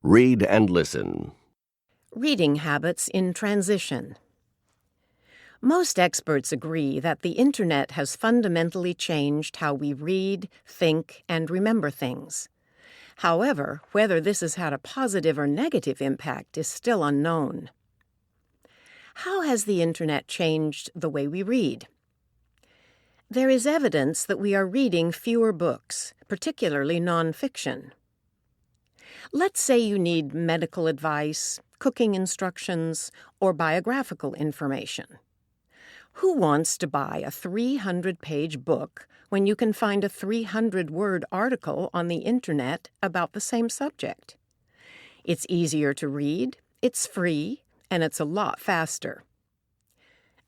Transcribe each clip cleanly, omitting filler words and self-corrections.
Read and listen. Reading habits in transition. Most experts agree that the Internet has fundamentally changed how we read, think, and remember things. However, whether this has had a positive or negative impact is still unknown. How has the Internet changed the way we read? There is evidence that we are reading fewer books, particularly nonfiction. Let's say you need medical advice, cooking instructions, or biographical information. Who wants to buy a 300-page book when you can find a 300-word article on the Internet about the same subject? It's easier to read, it's free, and it's a lot faster.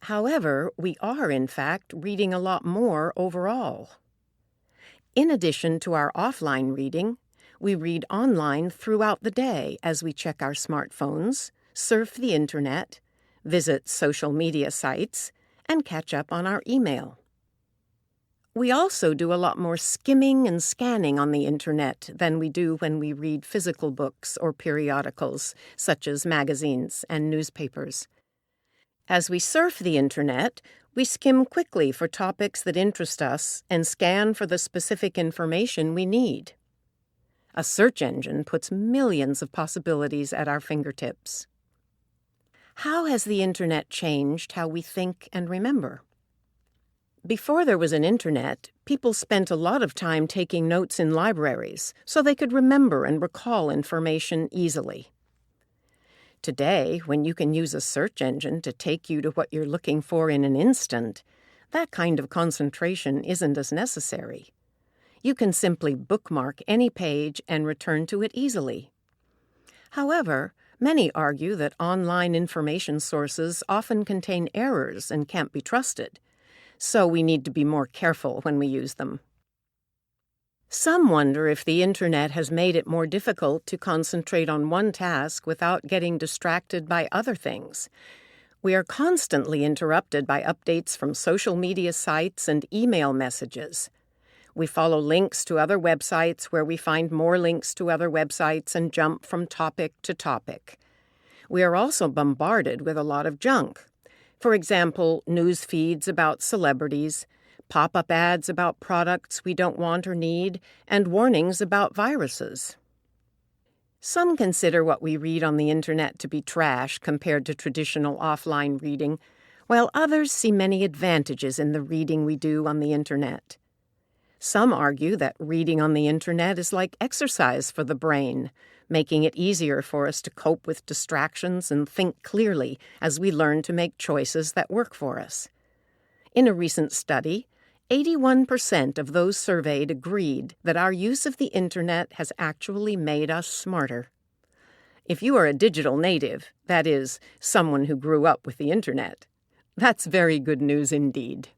However, we are, in fact, reading a lot more overall. In addition to our offline reading, we read online throughout the day as we check our smartphones, surf the Internet, visit social media sites, and catch up on our email. We also do a lot more skimming and scanning on the Internet than we do when we read physical books or periodicals, such as magazines and newspapers. As we surf the Internet, we skim quickly for topics that interest us and scan for the specific information we need. A search engine puts millions of possibilities at our fingertips. How has the Internet changed how we think and remember? Before there was an Internet, people spent a lot of time taking notes in libraries so they could remember and recall information easily. Today, when you can use a search engine to take you to what you're looking for in an instant, that kind of concentration isn't as necessary. You can simply bookmark any page and return to it easily. However, many argue that online information sources often contain errors and can't be trusted, so we need to be more careful when we use them. Some wonder if the Internet has made it more difficult to concentrate on one task without getting distracted by other things. We are constantly interrupted by updates from social media sites and email messages. We follow links to other websites where we find more links to other websites and jump from topic to topic. We are also bombarded with a lot of junk. For example, news feeds about celebrities, pop-up ads about products we don't want or need, and warnings about viruses. Some consider what we read on the Internet to be trash compared to traditional offline reading, while others see many advantages in the reading we do on the Internet. Some argue that reading on the Internet is like exercise for the brain, making it easier for us to cope with distractions and think clearly as we learn to make choices that work for us. In a recent study, 81% of those surveyed agreed that our use of the Internet has actually made us smarter. If you are a digital native, that is, someone who grew up with the Internet, that's very good news indeed.